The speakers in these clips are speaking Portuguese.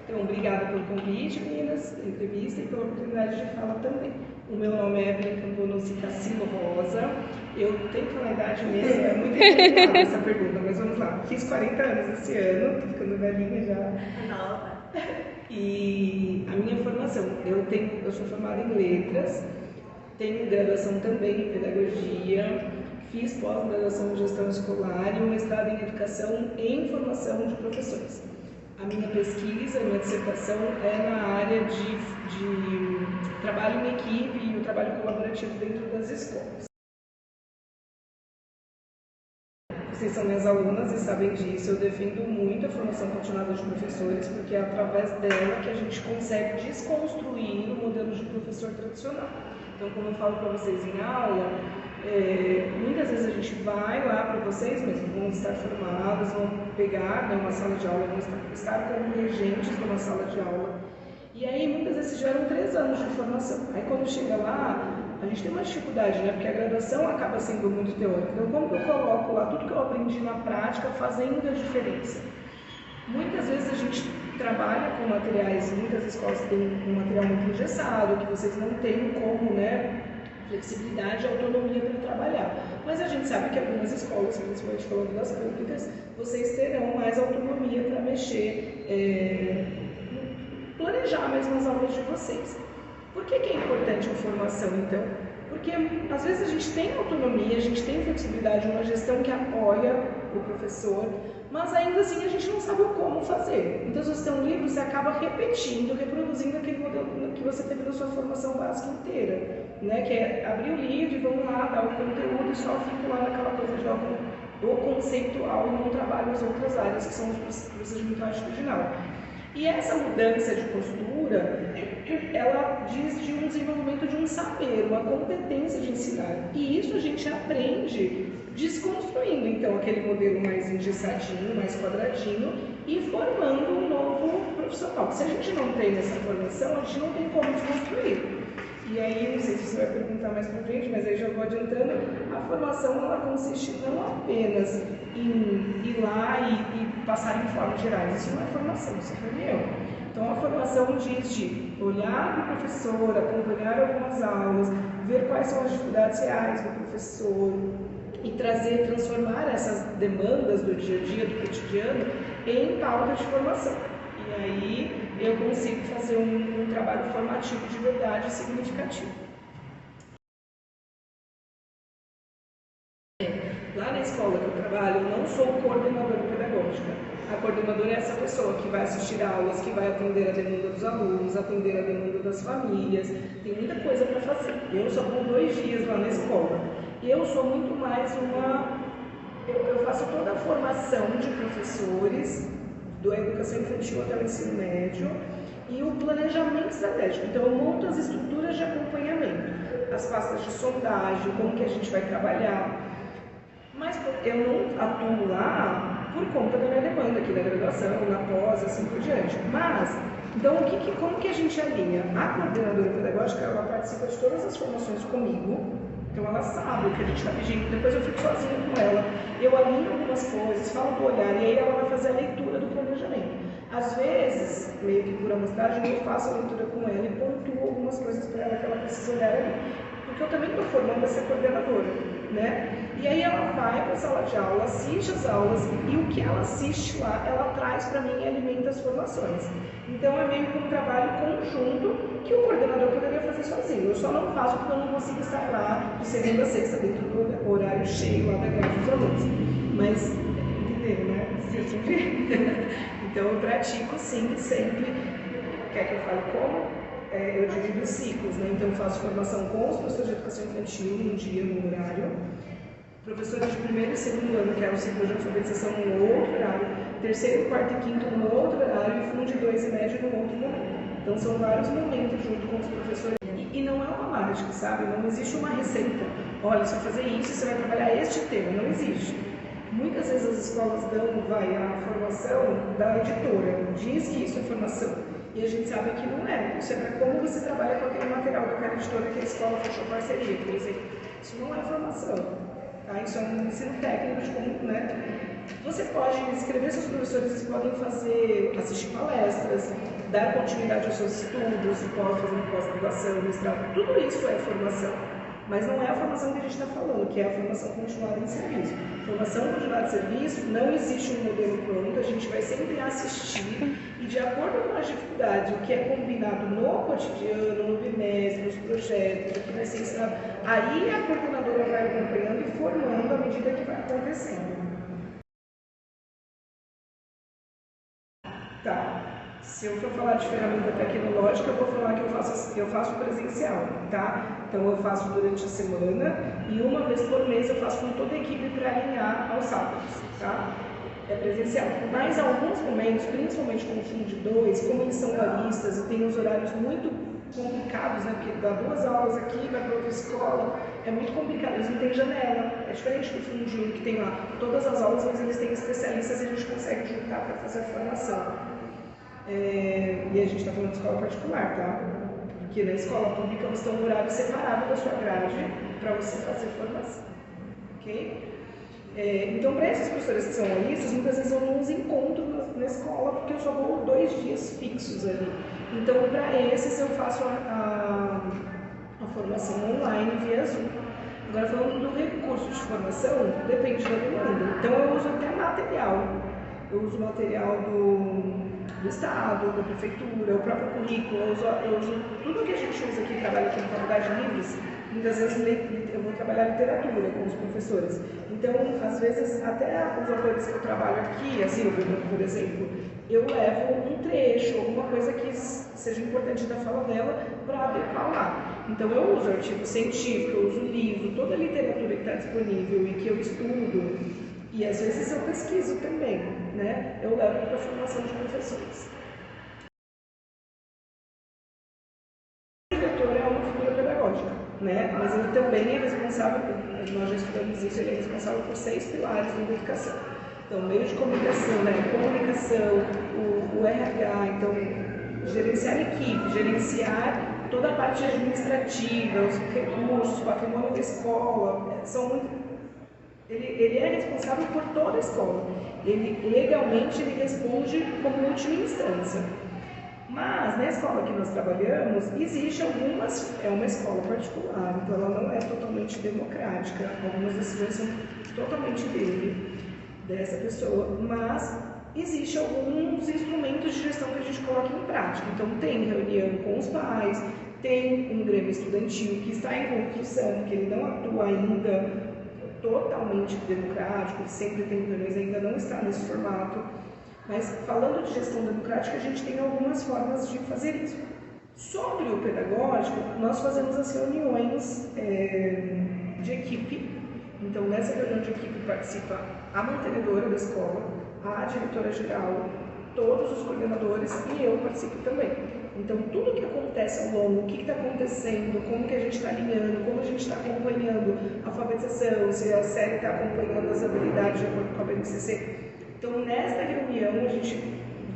Então, obrigada pelo convite, meninas, pela entrevista e pela oportunidade de falar também. O meu nome é Evelyn Camponosi Cassilo Rosa. Eu tenho que falar a idade mesmo, é muito complicada essa pergunta, mas vamos lá. Fiz 40 anos esse ano, tô ficando velhinha já. Nova. E a minha formação, eu sou formada em letras, tenho graduação também em pedagogia, fiz pós-graduação em gestão escolar e um mestrado em educação e formação de professores. A minha pesquisa, a minha dissertação é na área de trabalho em equipe e o trabalho colaborativo dentro das escolas. Vocês são minhas alunas e sabem disso, eu defendo muito a formação continuada de professores, porque é através dela que a gente consegue desconstruir o modelo de professor tradicional. Então, como eu falo para vocês em aula, muitas vezes a gente vai lá para vocês mesmos, vão estar formados, vão pegar uma sala de aula, vão estar como regentes de uma sala de aula. E aí, muitas vezes, tiveram 3 anos de formação. Aí, quando chega lá, a gente tem uma dificuldade, né? Porque a graduação acaba sendo muito teórica. Então, como que eu coloco lá tudo que eu aprendi na prática fazendo a diferença? Muitas vezes a gente trabalha com materiais, muitas escolas têm um material muito engessado, que vocês não têm como, né, flexibilidade e autonomia para trabalhar. Mas a gente sabe que algumas escolas, principalmente falando das públicas, vocês terão mais autonomia para mexer, planejar mesmo as aulas de vocês. Por que é importante a formação, então? Porque às vezes a gente tem autonomia, a gente tem flexibilidade, uma gestão que apoia o professor, mas ainda assim a gente não sabe o como fazer. Então, se você tem um livro, você acaba repetindo, reproduzindo aquele modelo que você teve na sua formação básica inteira, né? Que é abrir o livro e vamos lá, dar o conteúdo e só fico lá naquela coisa de algo do conceitual e não trabalho as outras áreas que são o procedimento atitudinal. E essa mudança de postura, ela diz de um desenvolvimento de um saber, uma competência de ensinar. E isso a gente aprende desconstruindo, então, aquele modelo mais engessadinho, mais quadradinho e formando um novo profissional. Se a gente não tem essa formação, a gente não tem como desconstruir. E aí, não sei se você vai perguntar mais pra frente, mas aí já vou adiantando, a formação ela consiste não apenas em ir lá e passar informes gerais, isso não é formação, isso é reunião. Então a formação diz de olhar para o professor, acompanhar algumas aulas, ver quais são as dificuldades reais do professor e transformar essas demandas do dia a dia, do cotidiano, em pauta de formação. E aí eu consigo fazer um trabalho formativo de verdade significativo. Lá na escola que eu trabalho, eu não sou coordenadora pedagógica. A coordenadora é essa pessoa que vai assistir aulas, que vai atender a demanda dos alunos, atender a demanda das famílias. Tem muita coisa para fazer. Eu só vou 2 dias lá na escola. Eu sou muito mais eu faço toda a formação de professores, da educação infantil até o ensino médio, e o planejamento estratégico. Então, eu monto as estruturas de acompanhamento, as pastas de sondagem, como que a gente vai trabalhar. Mas eu não atuo lá por conta da minha demanda aqui na graduação, na pós, assim por diante. Mas, então, como que a gente alinha? A coordenadora pedagógica, ela participa de todas as formações comigo, então ela sabe o que a gente está pedindo, depois eu fico sozinha com ela. Eu alinho algumas coisas, falo do olhar, e aí ela vai fazer a leitura do planejamento. Às vezes, meio que por amostragem, eu faço a leitura com ela e pontuo algumas coisas para ela que ela precisa olhar ali. Porque eu também estou formando essa coordenadora, né? E aí ela vai para a sala de aula, assiste as aulas e o que ela assiste lá, ela traz para mim e alimenta as formações. Então é meio que um trabalho conjunto que o coordenador poderia fazer sozinho. Eu só não faço porque eu não consigo estar lá de segunda a sexta dentro do horário cheio lá da grade dos alunos. Mas, entenderam, né? Então eu pratico sim, sempre. Quer que eu fale como? Eu divido os ciclos, né? Então eu faço formação com os professores de educação infantil num dia, num horário. Professores de 1º e 2º ano, que é o ciclo de alfabetização, num outro horário. 3º, 4º e 5º, num outro horário. E fundo de 2 e médio, num outro momento. Então são vários momentos junto com os professores. E não é uma mágica, sabe? Não existe uma receita. Olha, se eu fazer isso, você vai trabalhar este tema. Não existe. Muitas vezes as escolas dão a formação da editora. Diz que isso é formação. E a gente sabe que não é. Isso é para como você trabalha com aquele material daquela editora que a escola fechou parceria, por exemplo. Isso não é formação. Tá? Isso é um ensino técnico de como, né? Você pode escrever seus professores, eles podem assistir palestras, dar continuidade aos seus estudos, pode fazer pós-graduação, mestrado, tudo isso é formação. Mas não é a formação que a gente está falando, que é a formação continuada em serviço. Formação continuada em serviço, não existe um modelo pronto, a gente vai sempre assistir e de acordo com as dificuldades, o que é combinado no cotidiano, no bimestre, nos projetos, o que vai ser ensinado, aí a coordenadora vai acompanhando e formando à medida que vai acontecendo. Tá. Se eu for falar de ferramenta tecnológica, eu vou falar que eu faço presencial, tá? Então eu faço durante a semana e uma vez por mês eu faço com toda a equipe para alinhar aos sábados, tá? É presencial. Mas em alguns momentos, principalmente com o fim de 2, como eles são baristas e tem os horários muito complicados, né? Porque dá 2 aulas aqui, vai para outra escola, é muito complicado, eles não têm janela. É diferente do fim de 1 que tem lá todas as aulas, mas eles têm especialistas e a gente consegue juntar para fazer a formação. E a gente está falando de escola particular, tá? Porque na escola pública você tem um horário separado da sua grade para você fazer formação, ok? Então, para esses professores que são alistas, muitas vezes eu não os encontro na escola porque eu só vou 2 dias fixos ali. Então, para esses eu faço a formação online via Zoom. Agora, falando do recurso de formação, depende da demanda. Então, eu uso até material. Eu uso material do Estado, da Prefeitura, o próprio currículo, eu uso tudo que a gente usa aqui, trabalha aqui na Faculdade de Livros, muitas vezes eu vou trabalhar literatura com os professores. Então, às vezes, até os autores que eu trabalho aqui, assim, por exemplo, eu levo um trecho, alguma coisa que seja importante da fala dela para adequar lá. Então, eu uso artigo científico, eu uso livro, toda a literatura que está disponível e que eu estudo. E às vezes eu pesquiso também, né? Eu levo para a formação de professores. O diretor é uma figura pedagógica, né? Mas ele também é responsável, nós já estudamos isso, ele é responsável por 6 pilares da educação. Então, meio de comunicação, né? Comunicação, o RH, então, gerenciar equipe, gerenciar toda a parte administrativa, os recursos, patrimônio da escola, são muito... Ele é responsável por toda a escola. Legalmente, ele responde como última instância. Mas, na escola que nós trabalhamos, existe é uma escola particular, então ela não é totalmente democrática. Algumas decisões são totalmente dessa pessoa, mas existe alguns instrumentos de gestão que a gente coloca em prática. Então, tem reunião com os pais, tem um grêmio estudantil que está em construção, que ele não atua ainda totalmente democrático, sempre tem reuniões, ainda não está nesse formato, mas falando de gestão democrática, a gente tem algumas formas de fazer isso. Sobre o pedagógico, nós fazemos as reuniões de equipe, então nessa reunião de equipe participa a mantenedora da escola, a diretora-geral, todos os coordenadores e eu participo também. Então, tudo que acontece ao longo, o que está acontecendo, como que a gente está alinhando, como a gente está acompanhando a alfabetização, se a série está acompanhando as habilidades de acordo com a BNCC. Então, nesta reunião, a gente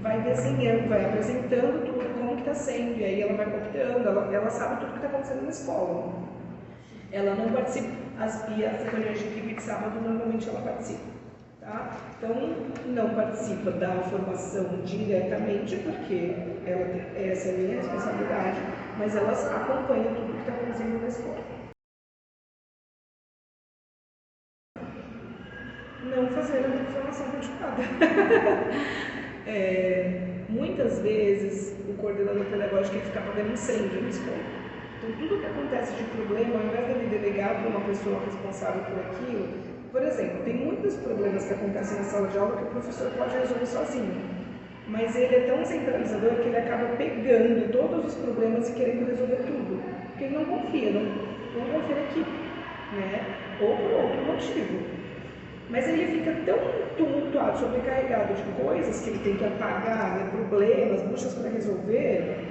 vai desenhando, vai apresentando tudo, como que está sendo, e aí ela vai copiando, ela sabe tudo que está acontecendo na escola. Ela não participa, as reuniões de equipe de sábado, normalmente ela participa. Tá? Então, não participa da formação diretamente, porque essa é a minha responsabilidade, mas elas acompanham tudo que está acontecendo na escola. Não fazer a formação continuada. Muitas vezes, o coordenador pedagógico quer ficar apagando incêndio na escola. Então, tudo que acontece de problema, ao invés de ele delegar para uma pessoa responsável por aquilo, por exemplo, tem muitos problemas que acontecem na sala de aula que o professor pode resolver sozinho, mas ele é tão centralizador que ele acaba pegando todos os problemas e querendo resolver tudo, porque ele não confia, não confia na equipe, né? Ou por outro motivo. Mas ele fica tão tumultuado, sobrecarregado de coisas que ele tem que apagar, né? Problemas, buchas para resolver,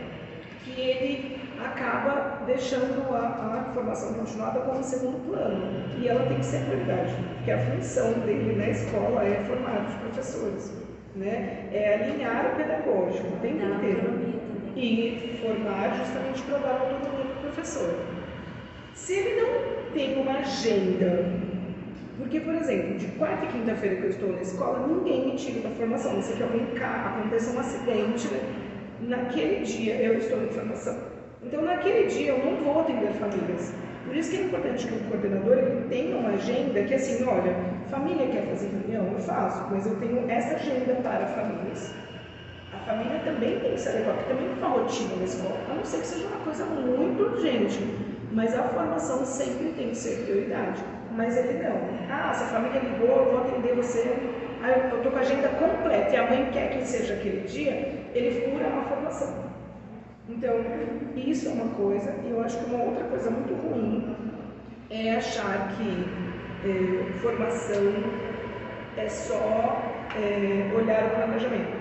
que ele acaba deixando a formação continuada como segundo plano. E ela tem que ser prioridade, porque a função dele na escola é formar os professores, né? É alinhar o pedagógico o tempo inteiro e formar justamente para dar autonomia para o professor. Se ele não tem uma agenda Porque, por exemplo, de quarta e quinta-feira que eu estou na escola, ninguém me tira da formação. Não sei que alguém aconteça um acidente, né? Naquele dia eu estou em formação. Então, naquele dia eu não vou atender famílias. Por isso que é importante que o coordenador ele tenha uma agenda que, assim, olha, família quer fazer reunião, eu faço, mas eu tenho essa agenda para famílias. A família também tem que ser adequada, porque também tem uma rotina na escola, a não ser que seja uma coisa muito urgente, mas a formação sempre tem que ser prioridade. Mas ele não. Ah, se a família ligou, eu vou atender você. Ah, eu estou com a agenda completa e a mãe quer que seja aquele dia, ele fura a formação. Então, isso é uma coisa, e eu acho que uma outra coisa muito ruim é achar que formação é só olhar o planejamento.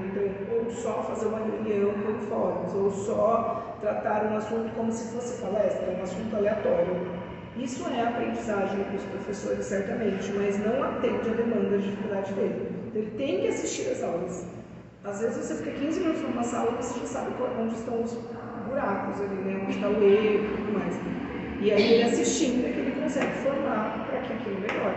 Então, ou só fazer uma reunião com informes, ou só tratar um assunto como se fosse palestra, um assunto aleatório. Isso é aprendizagem para os professores, certamente, mas não atende a demanda de dificuldade dele. Então, ele tem que assistir as aulas. Às vezes você fica 15 minutos numa sala e você já sabe onde estão os buracos ali, né? Onde está o erro e tudo mais. E aí ele assistindo é que ele consegue formar para que aquilo melhore.